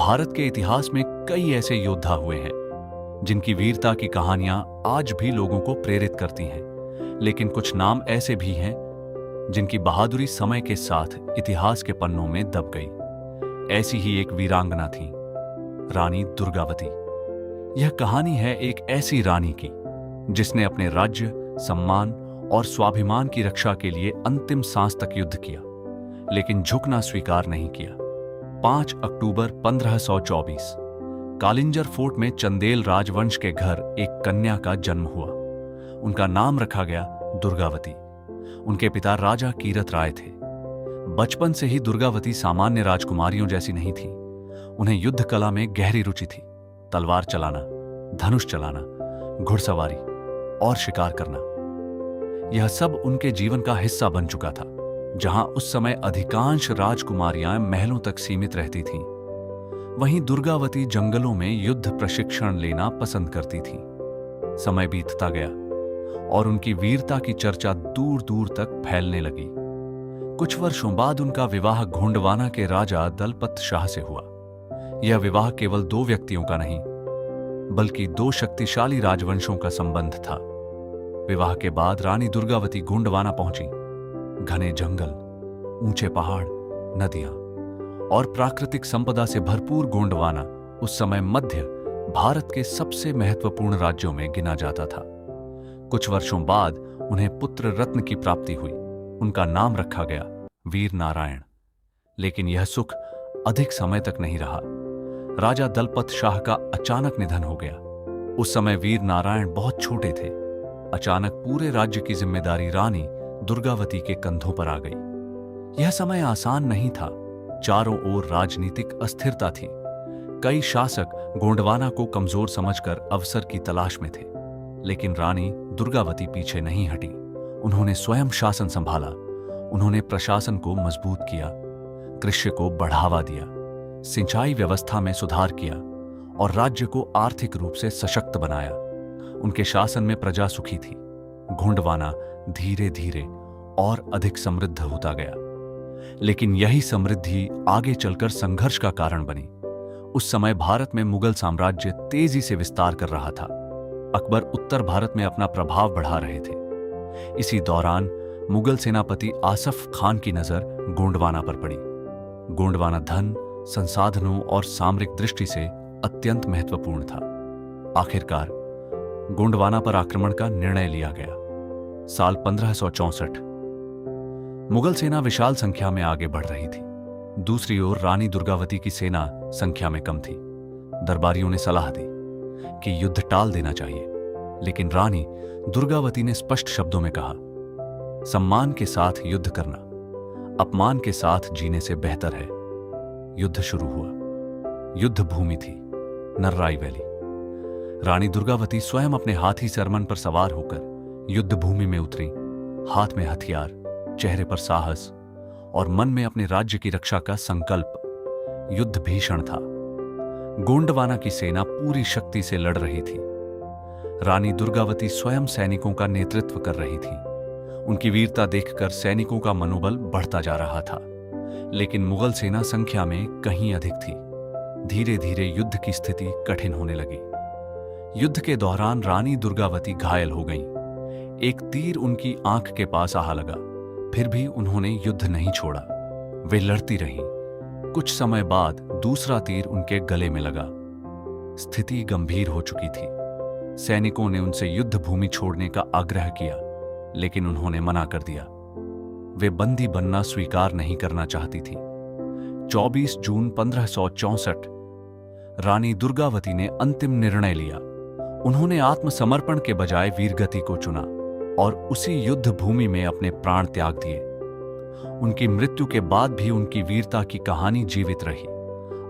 भारत के इतिहास में कई ऐसे योद्धा हुए हैं जिनकी वीरता की कहानियां आज भी लोगों को प्रेरित करती हैं, लेकिन कुछ नाम ऐसे भी हैं जिनकी बहादुरी समय के साथ इतिहास के पन्नों में दब गई। ऐसी ही एक वीरांगना थी रानी दुर्गावती। यह कहानी है एक ऐसी रानी की जिसने अपने राज्य, सम्मान और स्वाभिमान की रक्षा के लिए अंतिम सांस तक युद्ध किया, लेकिन झुकना स्वीकार नहीं किया। 5 अक्टूबर 1524 कालिंजर फोर्ट में चंदेल राजवंश के घर एक कन्या का जन्म हुआ। उनका नाम रखा गया दुर्गावती। उनके पिता राजा कीरत राय थे। बचपन से ही दुर्गावती सामान्य राजकुमारियों जैसी नहीं थी। उन्हें युद्ध कला में गहरी रुचि थी। तलवार चलाना, धनुष चलाना, घुड़सवारी और शिकार करना, यह सब उनके जीवन का हिस्सा बन चुका था। जहां उस समय अधिकांश राजकुमारियां महलों तक सीमित रहती थीं, वहीं दुर्गावती जंगलों में युद्ध प्रशिक्षण लेना पसंद करती थीं। समय बीतता गया और उनकी वीरता की चर्चा दूर दूर तक फैलने लगी। कुछ वर्षों बाद उनका विवाह गोंडवाना के राजा दलपत शाह से हुआ। यह विवाह केवल 2 व्यक्तियों का नहीं, बल्कि 2 शक्तिशाली राजवंशों का संबंध था। विवाह के बाद रानी दुर्गावती गोंडवाना पहुंची। घने जंगल, ऊंचे पहाड़, नदियां और प्राकृतिक संपदा से भरपूर गोंडवाना उस समय मध्य भारत के सबसे महत्वपूर्ण राज्यों में गिना जाता था। कुछ वर्षों बाद उन्हें पुत्र रत्न की प्राप्ति हुई। उनका नाम रखा गया वीर नारायण। लेकिन यह सुख अधिक समय तक नहीं रहा। राजा दलपत शाह का अचानक निधन हो गया। उस समय वीर नारायण बहुत छोटे थे। अचानक पूरे राज्य की जिम्मेदारी रानी दुर्गावती के कंधों पर आ गई। यह समय आसान नहीं था। चारों ओर राजनीतिक अस्थिरता थी। कई शासक गोंडवाना को कमजोर समझकर अवसर की तलाश में थे, लेकिन रानी दुर्गावती पीछे नहीं हटी। उन्होंने स्वयं शासन संभाला। उन्होंने प्रशासन को मजबूत किया, कृषि को बढ़ावा दिया, सिंचाई व्यवस्था में सुधार किया और राज्य को आर्थिक रूप से सशक्त बनाया। उनके शासन में प्रजा सुखी थी। गोंडवाना धीरे धीरे और अधिक समृद्ध होता गया, लेकिन यही समृद्धि आगे चलकर संघर्ष का कारण बनी। उस समय भारत में मुगल साम्राज्य तेजी से विस्तार कर रहा था। अकबर उत्तर भारत में अपना प्रभाव बढ़ा रहे थे। इसी दौरान मुगल सेनापति आसफ खान की नजर गोंडवाना पर पड़ी। गोंडवाना धन, संसाधनों और सामरिक दृष्टि से अत्यंत महत्वपूर्ण था। आखिरकार गोंडवाना पर आक्रमण का निर्णय लिया गया। साल 1564 मुगल सेना विशाल संख्या में आगे बढ़ रही थी। दूसरी ओर रानी दुर्गावती की सेना संख्या में कम थी। दरबारियों ने सलाह दी कि युद्ध टाल देना चाहिए, लेकिन रानी दुर्गावती ने स्पष्ट शब्दों में कहा, सम्मान के साथ युद्ध करना अपमान के साथ जीने से बेहतर है। युद्ध शुरू हुआ। युद्ध भूमि थी नर्राई वैली। रानी दुर्गावती स्वयं अपने हाथी सरमन पर सवार होकर युद्ध भूमि में उतरी। हाथ में हथियार, चेहरे पर साहस और मन में अपने राज्य की रक्षा का संकल्प। युद्ध भीषण था। गोंडवाना की सेना पूरी शक्ति से लड़ रही थी। रानी दुर्गावती स्वयं सैनिकों का नेतृत्व कर रही थी। उनकी वीरता देखकर सैनिकों का मनोबल बढ़ता जा रहा था, लेकिन मुगल सेना संख्या में कहीं अधिक थी। धीरे धीरे युद्ध की स्थिति कठिन होने लगी। युद्ध के दौरान रानी दुर्गावती घायल हो गईं। एक तीर उनकी आंख के पास आ लगा, फिर भी उन्होंने युद्ध नहीं छोड़ा। वे लड़ती रहीं। कुछ समय बाद दूसरा तीर उनके गले में लगा। स्थिति गंभीर हो चुकी थी। सैनिकों ने उनसे युद्ध भूमि छोड़ने का आग्रह किया, लेकिन उन्होंने मना कर दिया। वे बंदी बनना स्वीकार नहीं करना चाहती थीं। 24 जून 1564 रानी दुर्गावती ने अंतिम निर्णय लिया। उन्होंने आत्मसमर्पण के बजाय वीरगति को चुना और उसी युद्ध भूमि में अपने प्राण त्याग दिए। उनकी मृत्यु के बाद भी उनकी वीरता की कहानी जीवित रही।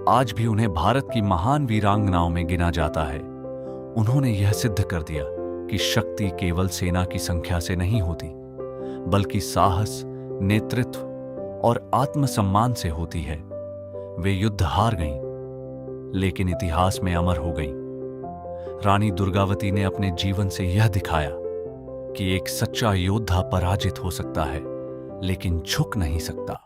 आज भी उन्हें भारत की महान वीरांगनाओं में गिना जाता है। उन्होंने यह सिद्ध कर दिया कि शक्ति केवल सेना की संख्या से नहीं होती, बल्कि साहस, नेतृत्व और आत्मसम्मान से होती है। वे युद्ध हार गईं, लेकिन इतिहास में अमर हो गईं। रानी दुर्गावती ने अपने जीवन से यह दिखाया कि एक सच्चा योद्धा पराजित हो सकता है, लेकिन झुक नहीं सकता।